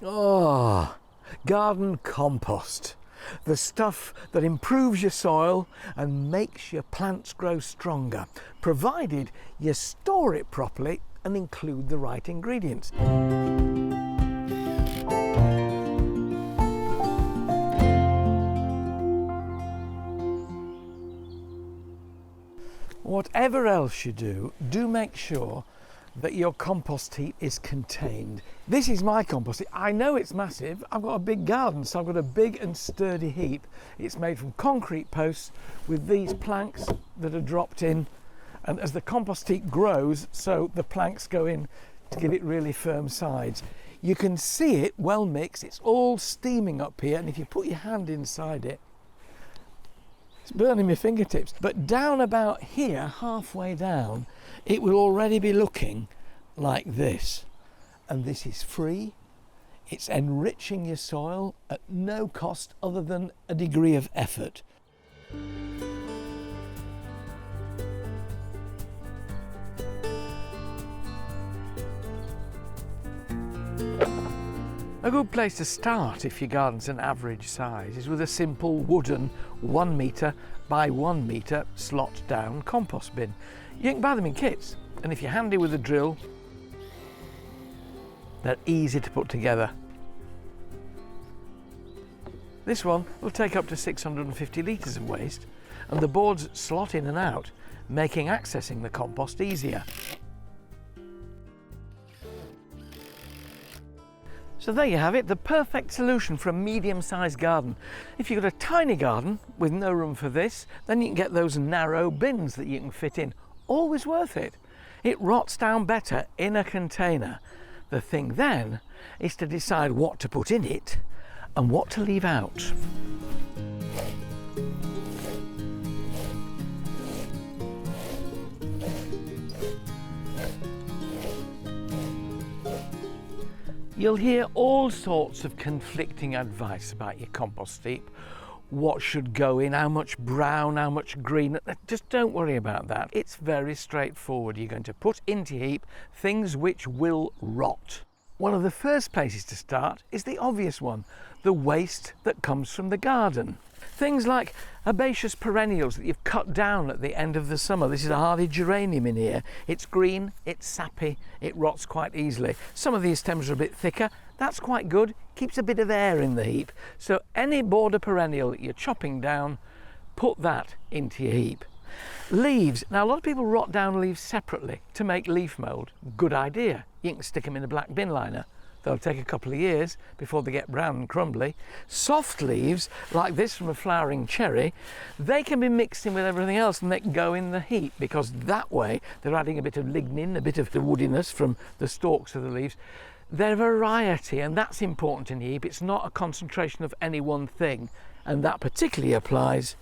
Oh, garden compost. The stuff that improves your soil and makes your plants grow stronger, provided you store it properly and include the right ingredients. Whatever else you do, do make sure that your compost heap is contained. This is my compost heap. I know it's massive. I've got a big garden, so I've got a big and sturdy heap. It's made from concrete posts with these planks that are dropped in, and as the compost heap grows, so the planks go in to give it really firm sides. You can see it well mixed. It's all steaming up here, and if you put your hand inside it, it's burning my fingertips. But down about here, halfway down, it will already be looking like this. And this is free. It's enriching your soil at no cost other than a degree of effort. A good place to start if your garden's an average size is with a simple wooden 1 metre by 1 metre slot down compost bin. You can buy them in kits, and if you're handy with a drill, they're easy to put together. This one will take up to 650 litres of waste, and the boards slot in and out, making accessing the compost easier. So there you have it, the perfect solution for a medium-sized garden. If you've got a tiny garden with no room for this, then you can get those narrow bins that you can fit in. Always worth it. It rots down better in a container. The thing then is to decide what to put in it and what to leave out. You'll hear all sorts of conflicting advice about your compost heap. What should go in, how much brown, how much green. Just don't worry about that. It's very straightforward. You're going to put into your heap things which will rot. One of the first places to start is the obvious one, the waste that comes from the garden. Things like herbaceous perennials that you've cut down at the end of the summer. This is a hardy geranium in here. It's green, it's sappy, it rots quite easily. Some of these stems are a bit thicker. That's quite good, keeps a bit of air in the heap. So any border perennial that you're chopping down, put that into your heap. Leaves. Now a lot of people rot down leaves separately to make leaf mould. Good idea. You can stick them in a black bin liner. They'll take a couple of years before they get brown and crumbly. Soft leaves, like this from a flowering cherry, they can be mixed in with everything else and they can go in the heap, because that way they're adding a bit of lignin, a bit of the woodiness from the stalks of the leaves. They're variety, and that's important in the heap. It's not a concentration of any one thing, and that particularly applies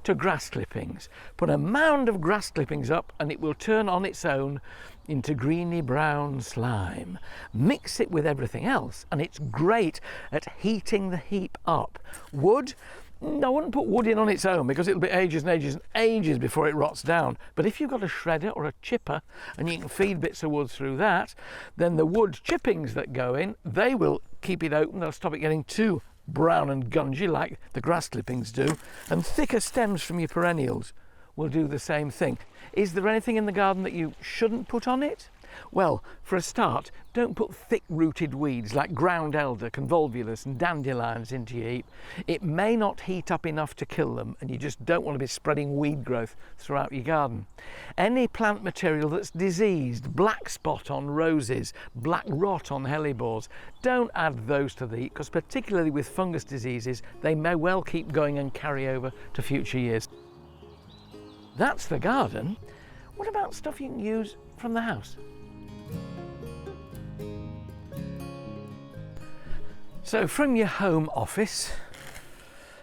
to grass clippings. Put a mound of grass clippings up and it will turn on its own into greeny brown slime. Mix it with everything else and it's great at heating the heap up. Wood, I wouldn't put wood in on its own because it'll be ages and ages and ages before it rots down. But if you've got a shredder or a chipper and you can feed bits of wood through that, then the wood chippings that go in, they will keep it open. They'll stop it getting too brown and gungy like the grass clippings do, and thicker stems from your perennials will do the same thing. Is there anything in the garden that you shouldn't put on it? Well, for a start, don't put thick-rooted weeds like ground elder, convolvulus and dandelions into your heap. It may not heat up enough to kill them, and you just don't want to be spreading weed growth throughout your garden. Any plant material that's diseased, black spot on roses, black rot on hellebores, don't add those to the heap, because particularly with fungus diseases, they may well keep going and carry over to future years. That's the garden. What about stuff you can use from the house? So from your home office,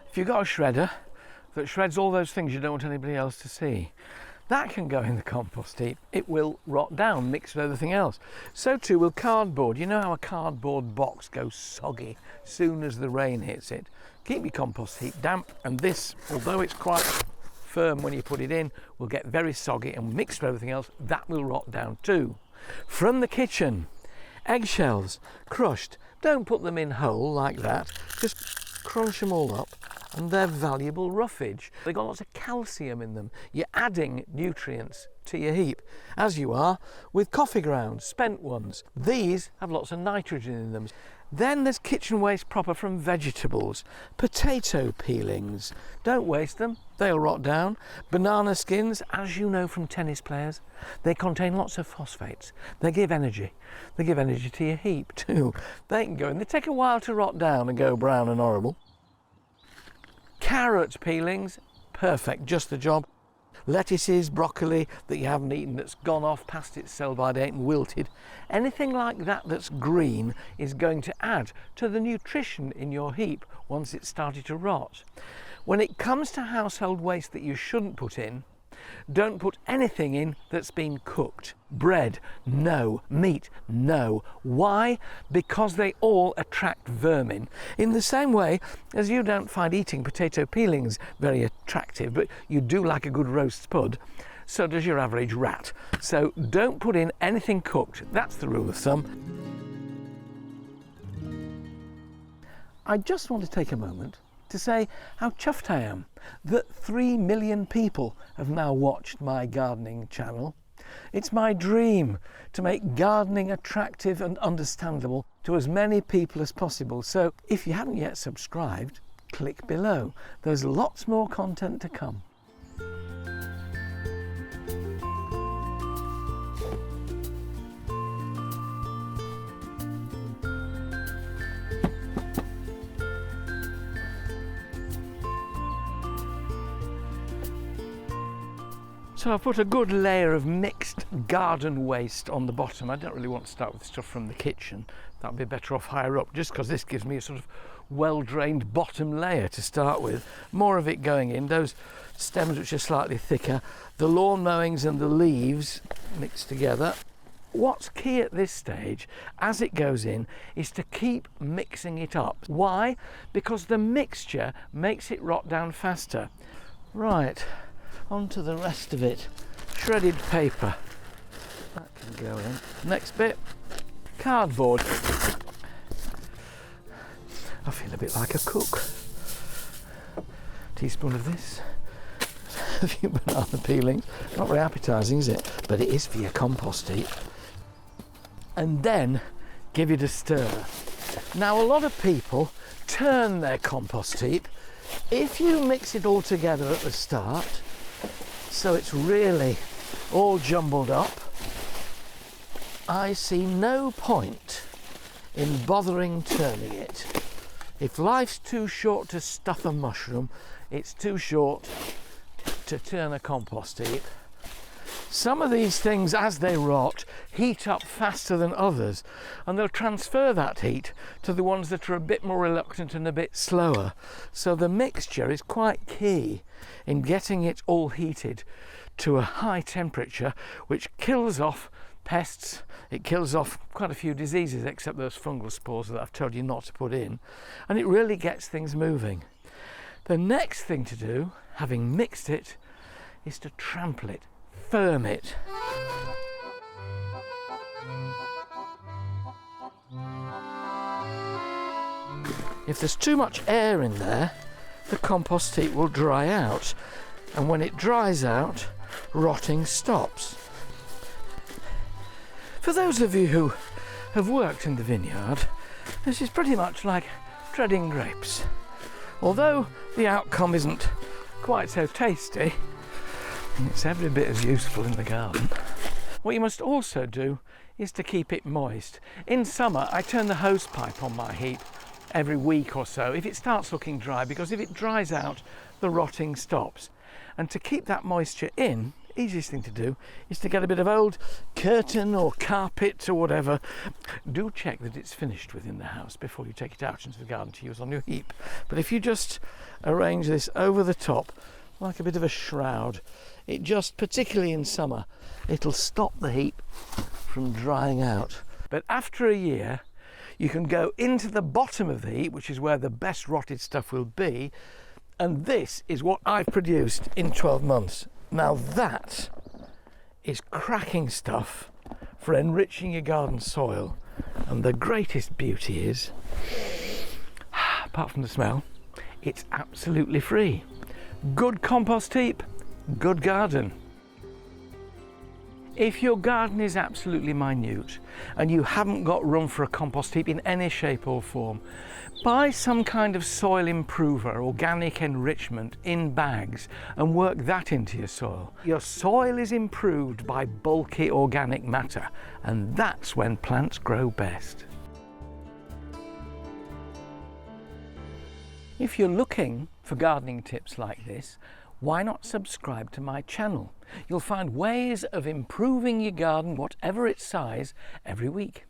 if you've got a shredder that shreds all those things you don't want anybody else to see, that can go in the compost heap. It will rot down, mixed with everything else. So too will cardboard. You know how a cardboard box goes soggy soon as the rain hits it. Keep your compost heap damp, and this, although it's quite firm when you put it in, will get very soggy, and mixed with everything else, that will rot down too. From the kitchen, Eggshells, crushed. Don't put them in whole like that. Just crunch them all up, and they're valuable roughage. They've got lots of calcium in them. You're adding nutrients to your heap, as you are with coffee grounds, spent ones. These have lots of nitrogen in them. Then there's kitchen waste proper from vegetables, potato peelings. Don't waste them, they'll rot down. Banana skins, as you know from tennis players, they contain lots of phosphates. They give energy. They give energy to your heap too. They can go in. They take a while to rot down and go brown and horrible. Carrot peelings, perfect, just the job. Lettuces, broccoli that you haven't eaten, that's gone off past its sell-by date and wilted. Anything like that that's green is going to add to the nutrition in your heap once it's started to rot. When it comes to household waste that you shouldn't put in, don't put anything in that's been cooked. Bread, no. Meat, no. Why? Because they all attract vermin. In the same way as you don't find eating potato peelings very attractive, but you do like a good roast spud, so does your average rat. So don't put in anything cooked. That's the rule of thumb. I just want to take a moment to say how chuffed I am that 3 million people have now watched my gardening channel. It's my dream to make gardening attractive and understandable to as many people as possible. So if you haven't yet subscribed, click below. There's lots more content to come. So I've put a good layer of mixed garden waste on the bottom. I don't really want to start with stuff from the kitchen. That'd be better off higher up, just because this gives me a sort of well-drained bottom layer to start with. More of it going in, those stems which are slightly thicker, the lawn mowings and the leaves mixed together. What's key at this stage, as it goes in, is to keep mixing it up. Why? Because the mixture makes it rot down faster. Right. Onto the rest of it. Shredded paper. That can go in. Next bit, cardboard. I feel a bit like a cook. Teaspoon of this. A few banana peelings. Not very appetising, is it? But it is for your compost heap. And then give it a stir. Now, a lot of people turn their compost heap. If you mix it all together at the start, so it's really all jumbled up, I see no point in bothering turning it. If life's too short to stuff a mushroom, it's too short to turn a compost heap. Some of these things, as they rot, heat up faster than others, and they'll transfer that heat to the ones that are a bit more reluctant and a bit slower. So the mixture is quite key in getting it all heated to a high temperature, which kills off pests. It kills off quite a few diseases, except those fungal spores that I've told you not to put in, and it really gets things moving. The next thing to do, having mixed it, is to trample it, firm it. If there's too much air in there, the compost heap will dry out, and when it dries out, rotting stops. For those of you who have worked in the vineyard, this is pretty much like treading grapes. Although the outcome isn't quite so tasty, it's every bit as useful in the garden. What you must also do is to keep it moist. In summer, I turn the hose pipe on my heap every week or so if it starts looking dry, because if it dries out, the rotting stops. And to keep that moisture in, easiest thing to do is to get a bit of old curtain or carpet or whatever. Do check that it's finished within the house before you take it out into the garden to use on your heap. But if you just arrange this over the top like a bit of a shroud, it just, particularly in summer, it'll stop the heap from drying out. But after a year, you can go into the bottom of the heap, which is where the best rotted stuff will be, and this is what I've produced in 12 months. Now that is cracking stuff for enriching your garden soil And the greatest beauty is, apart from the smell, it's absolutely free. Good compost heap, good garden. If your garden is absolutely minute and you haven't got room for a compost heap in any shape or form, buy some kind of soil improver, organic enrichment in bags and work that into your soil. Your soil is improved by bulky organic matter, and that's when plants grow best. If you're looking for gardening tips like this, why not subscribe to my channel? You'll find ways of improving your garden, whatever its size, every week.